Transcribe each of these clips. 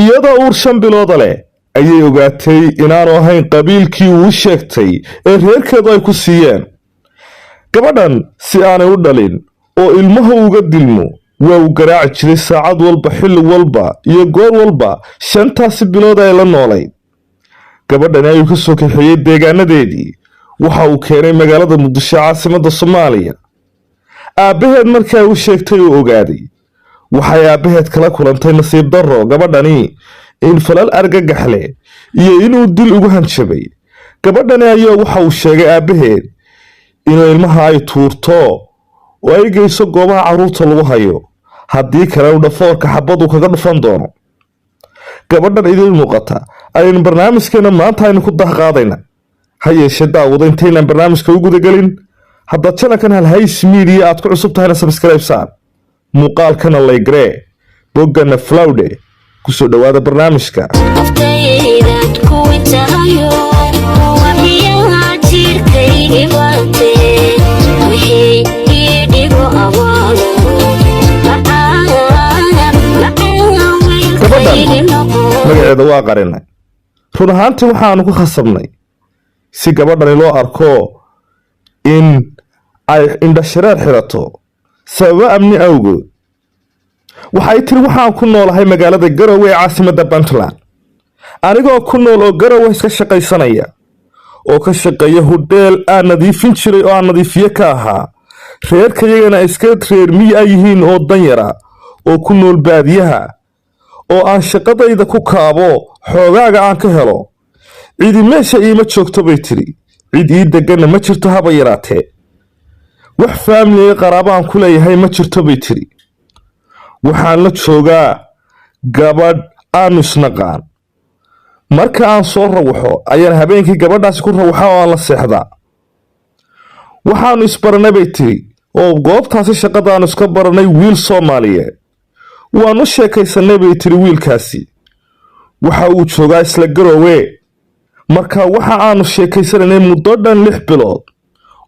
iyadoo uur 5 bilood leh ayay ogaatay inaanu ahayn qabiilkii uu sheegtay ee reerkeedu ay ku siiyeen. gabadhan si aanay u dhalin oo ilmaha uga dilmo waa uu garaaci jiray saacad walba, xilli walba iyo goor walba 5taasi bilood ay la noolayd. gabadhan ayuu ka soo kaxeeyay deegaanadeedii, waxa uu keenay magaalada Muqdisho caasimadda Soomaaliya. aabaheed markii ay u sheegtay uu ogaaday, waxay aabaheed kala kulantay nasiib darro gabadhani in falal argagax leh iyo inuu dil ugu hanjabay. gabadhani ayaa waxa uu sheegay aabaheed inuu ilmaha ay tuurto oo ay geyso goobaha carruurta lagu hayo, haddii kale uu dhafoorka xabadu kaga dhufan doono. gabadhan idin muuqata ayaynu barnaamijkeena maanta aynu ku dahqaadayna. ha yeeshee daawada intaynaan barnaamijka u gudagelin, haddaad channelkan Halhays Media aad ku cusub tahayna subscribe saar, muuqaalkana like boggana flowde ku soo dhawaada barnaamijka. magaceeda waa qarinay, run ahaantii waxaanu ku khasabnay si gabadhani loo arko in ay indhashareer xirato sababo amni awgood. waxay tiri waxaan ku noolahay magaalada Garowe ee caasimadda Puntland, anigoo ku nool oo Garowe iska shaqaysanaya oo ka shaqeeya hudheel aan nadiifin jiray oo aan nadiifiye ka ahaa. reerkayagana iska reer miyi ay yihiin oo danyara oo ku nool baadiyaha, oo aan shaqadayda ku kaabo xoogaaga aan ka helo. cidi meesha iima joogto bay tiri, cid ii deganna ma jirto haba yaraatee. wax faamiliga qaraabo aan ku leeyahay ma jirto bay tiri. waxaan la joogaa gabadh aanu isnaqaan. marka aan soo rawaxo ayaan habeenkii gabadhaasi ku rawaxa oo aan la seexdaa. waxaanu isbaranay bay tiri, oo goobtaasi shaqadaanu iska baranay wiil Soomaaliyeed. waanu sheekaysanay bay tiri. wiilkaasi waxa uu joogaa isla Garowe. marka waxa aanu sheekaysanay muddo dhan 6 bilood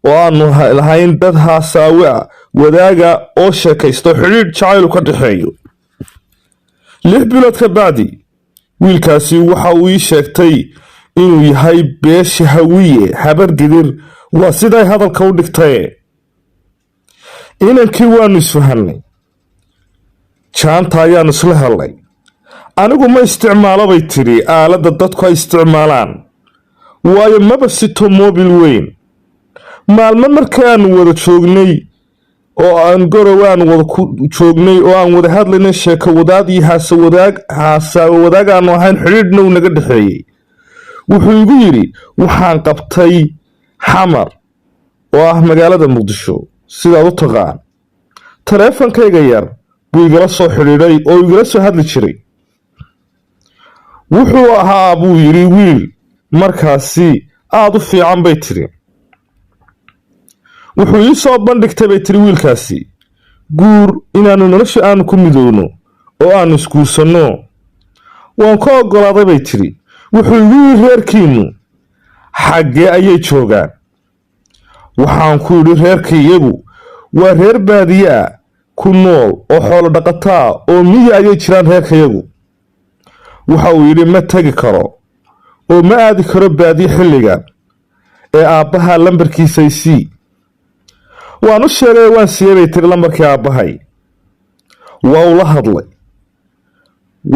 oo aanu lahayn dad haasaawe ah, wadaaga oo sheekaysto, xiriir jacayl ka dhaxeeyo. 6 bilood ka bacdi wiilkaasi waxa uu ii sheegtay inuu yahay beesha Hawiye, habar gidir, waa siday hadalka u dhigtay. inankii waanu isfahanay, jaanta ayaanu isla helnay. anigu ma isticmaalo bay tiri aaladda dadku ay isticmaalaan, waayo maba sito mobil weyn. maalmo markii aanu wada joognay oo aan Garowe aan wada joognay oo aan wada hadlaynay, sheeko wadaad iyo haasawo wadaag aanu ahayn, xiriirna uu naga dhaxeeyey. wuxuu igu yidhi waxaan qabtay xamar oo ah magaalada Muqdisho sidaad u taqaan. taleefankayga yar buu igala soo xidhiidhay oo igala soo hadli jiray. wuxuu ahaa buu yidhi wiil markaasi aad u fiican bay tiri. wuxuu ii soo bandhigtay bay tiri wiilkaasi guur, inaanu nolosha aanu ku midowno oo aanu isguursanno. waan ka oggolaaday bay tiri. wuxuu igu yidhi reerkiinnu xaggee ayay joogaan? waxaan ku yidhi reerkayagu waa reer baadiye ah ku nool oo xoolo dhaqataa oo miyi ayay jiraan reerkayagu. waxa uu yidhi ma tagi karo oo ma aadi karo baadiye xilligan ee aabbaha lambarkiisa isii. waan u sheegay waan siiyey bay tiri lambarkii aabbahay. waa uu la hadlay.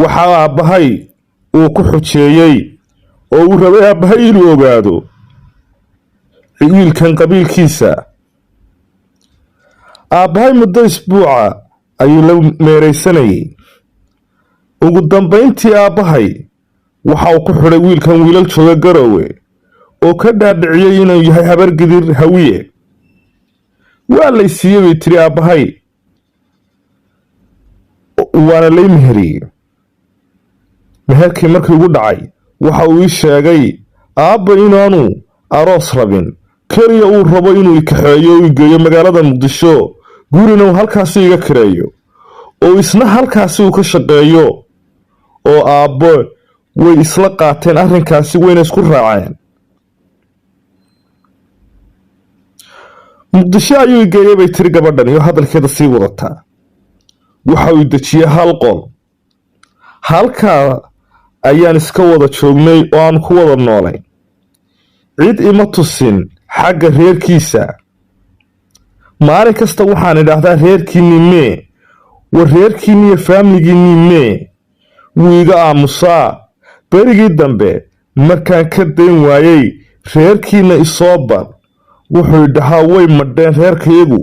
waxa aabbahay uu ku xujeeyey oo uu rabay aabbahay inuu ogaado wiilkan qabiilkiisa. aabbahay muddo isbuuca ayuu la meeraysanayay. ugu dambayntii aabbahay waxa uu ku xidhay wiilkan wiilal jooga Garowe oo ka dhaadhiciyey inuu yahay habar gidir Hawiye. waa lay siiyey bay tiri aabbahay, waana lay meheriyey. meherkii markii ugu dhacay waxa uu ii sheegay aabba inaanu aroos rabin, keliya uu rabo inuu kaxeeyo oo geeyo magaalada Muqdisho, gurina uu halkaasi iga kireeyo oo isna halkaasi uu ka shaqeeyo. oo aabbo way isla qaateen arrinkaasi, wayna isku raaceen. Muqdisho ayuu geeyay bay tiri gabadhan iyo hadalkeeda sii wadataa. waxa uu dejiyay hal qol. halkaa ayaan iska wada joognay oo aan ku wada noolay. cid ima tusin xagga reerkiisa. maalin kasta waxaan idhaahdaa reerkiinni mee, war reerkiinni iyo faamligiinni mee. wuu iga aamusaa. berigii dambe markaan ka dayn waayey reerkiinna isoo bar, wuxuu idhahaa way madheen reerkayagu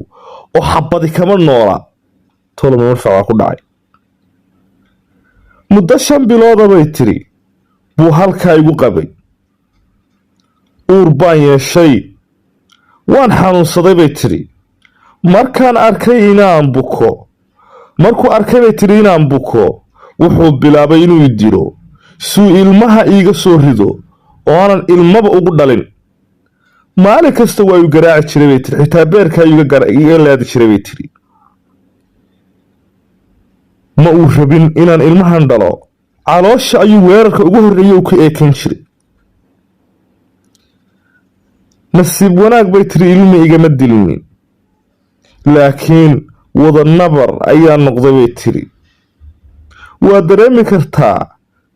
oo xabadi kama noola. toloma marfacaa ku dhacay. muddo 5 bilooda bay tiri buu halkaa igu qabay. uur baan yeeshay, waan xanuunsaday bay tiri. markuu arkay bay tiri inaan buko, wuxuu bilaabay inuu dilo suu ilmaha iiga soo rido oo aanan ilmaba ugu dhalin. maalin kasta waa igu garaaci jiray bay tiri, xitaa beerkaa iga laadi jiray bay tiri. ma uu rabin inaan ilmahan dhalo, caloosha ayuu weerarka ugu horreeyay u ka eekan jiray. nasiib wanaag bay tiri ilmi igama dilinin, laakiin wada nabar ayaa noqday bay tiri. waa dareemi kartaa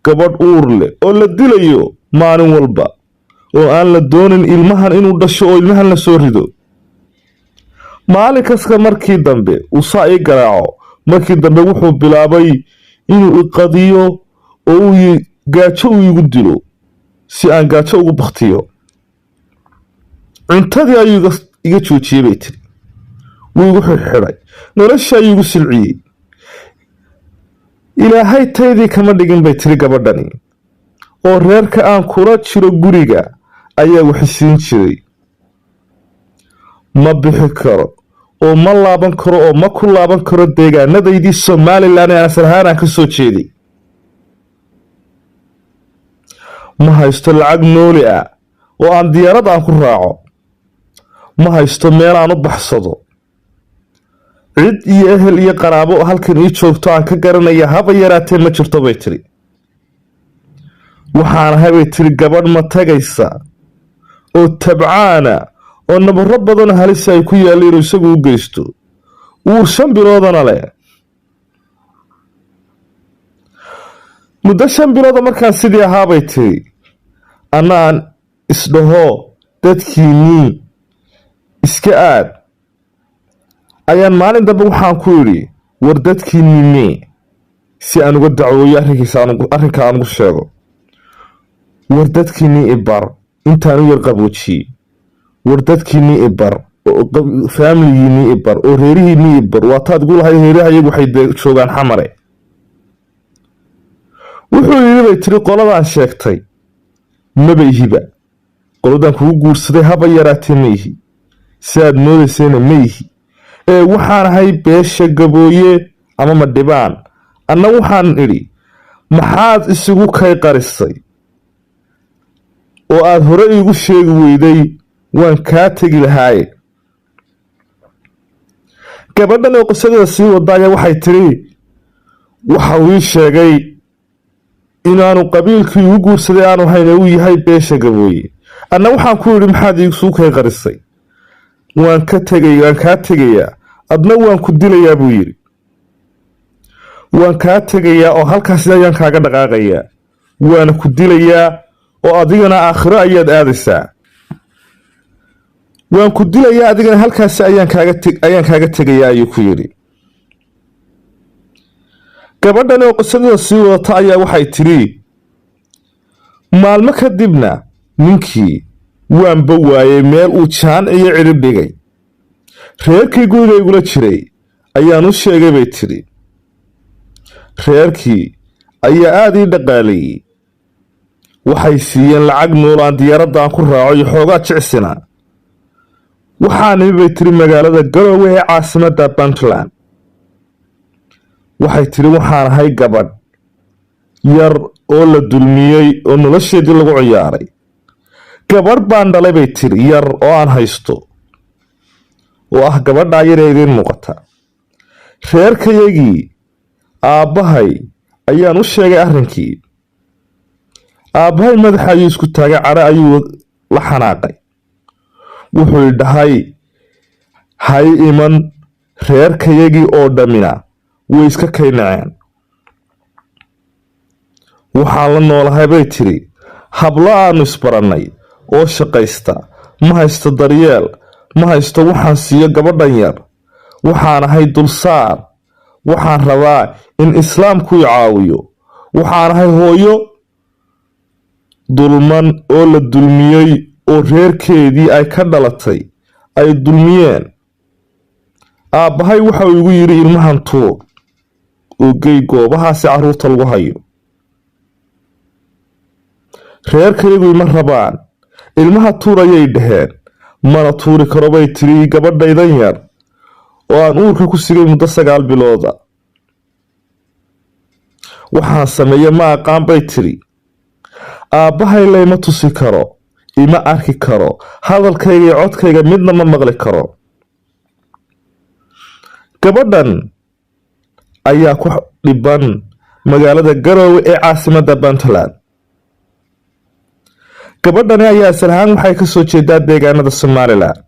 gabadh uur leh oo la dilayo maalin walba oo aan la doonin ilmahan inuu dhasho oo ilmahan la soo rido. maalin kasta markii dambe uu saa ii garaaco, markii dambe wuxuu bilaabay inuu iqadiyo oo gaajo uu igu dilo si aan gaajo ugu baktiyo. cuntadii ayuu iga joojiyey bay tiri. wuu igu xidhay, nolosha ayuu igu silciyey. ilaahay taydii kama dhigin bay tiri gabadhani, oo reerka aan kula jiro guriga ayaa waxisiin jiray. ma bixi karo oo ma laaban karo oo ma ku laaban karo deegaanadaydii Somaliland ee asal ahaan aan ka soo jeeday. ma haysto lacag nooli ah oo aan diyaarad aan ku raaco. ma haysto meel aan u baxsado. cid iyo ehel iyo qaraabo halkan ii joogto aan ka garanaya haba yaraatee ma jirto bay tiri. waxaan ahay bay tiri gabadh ma tagaysa oo tabcaana oo nabaro badan halis ay ku yaalleen inuu isagu u geysto. uur 5 biloodana leh. muddo 5 bilooda markaan sidii ahaa bay tiri, annaan isdhaho dadkiinnii iska aad, ayaan maalin dambe waxaan ku idhi war dadkiinnii mee, si aan uga dacwooyo arrinka aan ugu sheego. war dadkiinnii ibar intaan u yar qaboojiyey. war dadkiinnii ibar oo faamligiinnii ibar oo reerihiinnii ibar. waa taad gu lahay reeraha iyagu waxay joogaan xamare. wuxuu yidhi bay tiri qoladaan sheegtay maba ihiba. qoladaan kugu guursaday haba yaraatee ma ihi, si aad moodaysayna ma ihi, ee waxaan ahay beesha gabooye ama madhibaan. anna waxaan idhi maxaad isugu kay qarisay oo aad hore iigu sheegi weyday, waan kaa tegi lahaaye. gabadhan oo qisadeeda sii wada ayaa waxay tiri waxa uu ii sheegay inaanu qabiilkii igu guursaday aanu hayn uu yahay beesha gabooye. anna waxaan ku idhi maxaad isugu kay qarisay, waan kaa tegayaa, adna waan ku dilayaa buu yidhi. waan kaa tegayaa oo halkaasi ayaan kaaga dhaqaaqayaa, waana ku dilayaa oo adigana aakhiro ayaad aadaysaa. waan ku dilayaa adigana halkaasi ayaan kaaga tegayaa ayuu ku yidhi. gabadhan oo qisadada sii wadata ayaa waxay tiri maalmo kadibna ninkii waanba waayey meel uu jaan iyo cidhib dhigay. reerkii guriga igula jiray ayaan u sheegay bay tiri. reerkii ayaa aad ii dhaqaaleeyey. waxay siiyeen lacag nool aan diyaaradda aan ku raaco iyo xoogaa jicsina. waxaan imi bay tiri magaalada Garowe ee caasimadda Puntland. waxay tiri waxaan ahay gabadh yar oo la dulmiyey oo nolosheedii lagu ciyaaray. gabadh baan dhalay bay tiri yar oo aan haysto, oo ah gabadhaa yar ee idiin muuqata. reerkayagii aabbahay ayaan u sheegay arrinkii. aabbahay madaxa ayuu isku taagay, cadho ayuu la xanaaqay. wuxuu dhahay hay iman, reerkayagii oo dhammina way iska kaynaceen. waxaan la noolahay bay tiri hablo aanu isbarannay oo shaqaysta, ma haysto daryeel, ma haysto waxaan siiyo gabadhan yar, waxaan ahay dulsaar, waxaan rabaa in islaamku i caawiyo, waxaan ahay hooyo dulman oo la dulmiyey oo reerkeedii ay ka dhalatay ay dulmiyeen. Aabbahay waxa uu igu yidhi ilmahan tuur oo gey goobahaasi carruurta lagu hayo. reerkaygu ima rabaan, ilmaha tuur ayay dhaheen, mana tuuri karo bay tiri gabadhaydan yar oo aan uurka ku sigay muddo 9 bilooda. waxaan sameeye ma aqaan bay tiri, aabbahay layma tusi karo, ima arki karo, hadalkayga iyo codkayga midna ma maqli karo. gabadhan ayaa ku dhiban magaalada Garowe ee caasimadda Puntland. gabadhani ayaa asal ahaan waxay ka soo jeedaa deegaanada Somaliland,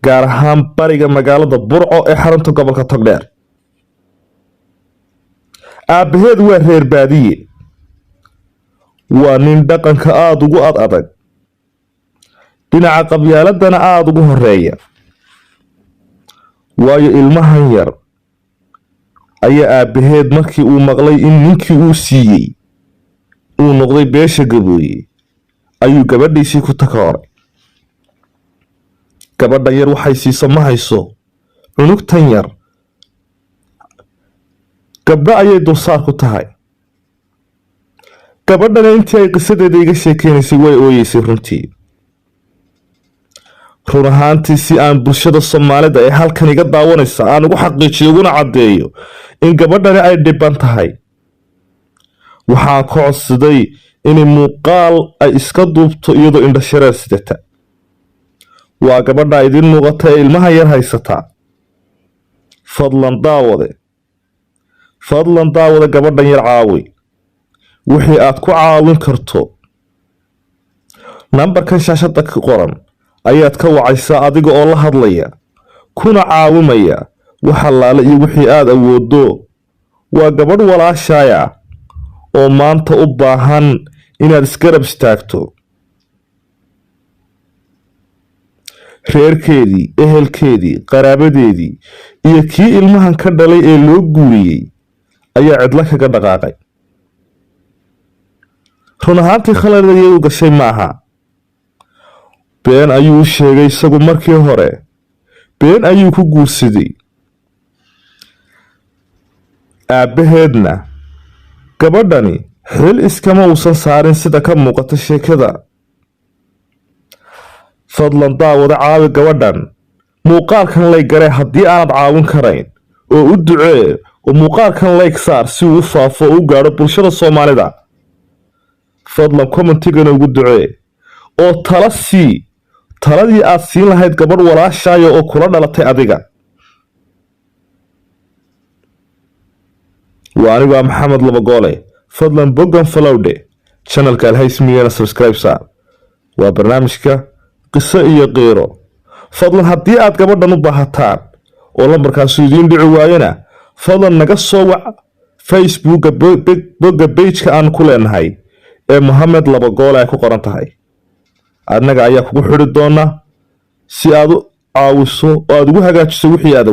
gaar ahaan bariga magaalada Burco ee xarunta gobolka Togdheer. aabbaheed waa reer baadiye, waa nin dhaqanka aada ugu adag, dhinaca qabyaaladana aada ugu horeeya. waayo ilmahan yar ayaa aabbaheed markii uu maqlay in ninkii uu siiyey uu noqday beesha gabooye ayuu gabadhiisii ku takooray. gabadhan yar waxay siiso ma hayso, cunugtan yar gabdho ayay dulsaar ku tahay. gabadhana intii ay qisadeeda iga sheekeynaysay way ooyeysay runtii. run ahaantii si aan bulshada Soomaalida ee halkan iga daawanaysa aan ugu xaqiijiyo uguna caddeeyo in gabadhani ay dhiban tahay, waxaan ka codsaday in muuqaal ay iska duubto iyadoo indho shareer sidata. waa gabadha idin muuqata ee ilmaha yar haysata. fadlan daawade gabadhan yar caawi wixii aad ku caawin karto. nambarkan shaashada ka qoran ayaad ka wacaysaa adiga oo la hadlaya kuna caawimaya wax allaale iyo wixii aad awoodo. waa gabadh walaashaya oo maanta u baahan inaad isgarab istaagto. reerkeedii, ehelkeedii, qaraabadeedii iyo kii ilmahan ka dhalay ee loo guuriyey ayaa cidla kaga dhaqaaqay. run ahaantii khalad ayay u gashay maaha. been ayuu u sheegay isagu markii hore, been ayuu ku guursaday. aabbaheedna gabadhani xil iskama uusan saarin sida ka muuqata sheekada. fadlan daawada caawi gabadhan. muuqaalkan layg garee haddii aanad caawin karayn, oo u ducee oo muuqaalkan layg saar si uu u faafo oo u gaadho bulshada Soomaalida. fadlan commentigana ugu ducee oo tala sii, taladii aad siin lahayd gabadh walaashaayo oo kula dhalatay adiga. waa anigu Maxamed Labagoole. fadlan boggan falowde channelka Alhays Media subscribe saar. waa barnaamijka qiso iyo qiiro. fadlan haddii aad gabadhan u baahataan oo lambarkaas idiin dhici waayana fadlan naga soo wac Facebooka bogga page-ka aan ku leenahay ee Maxamed Labagoole ay ku qoran tahay. annaga ayaa kugu xidhi doona si aad u caawiso oo aad ugu hagaajiso wixii aad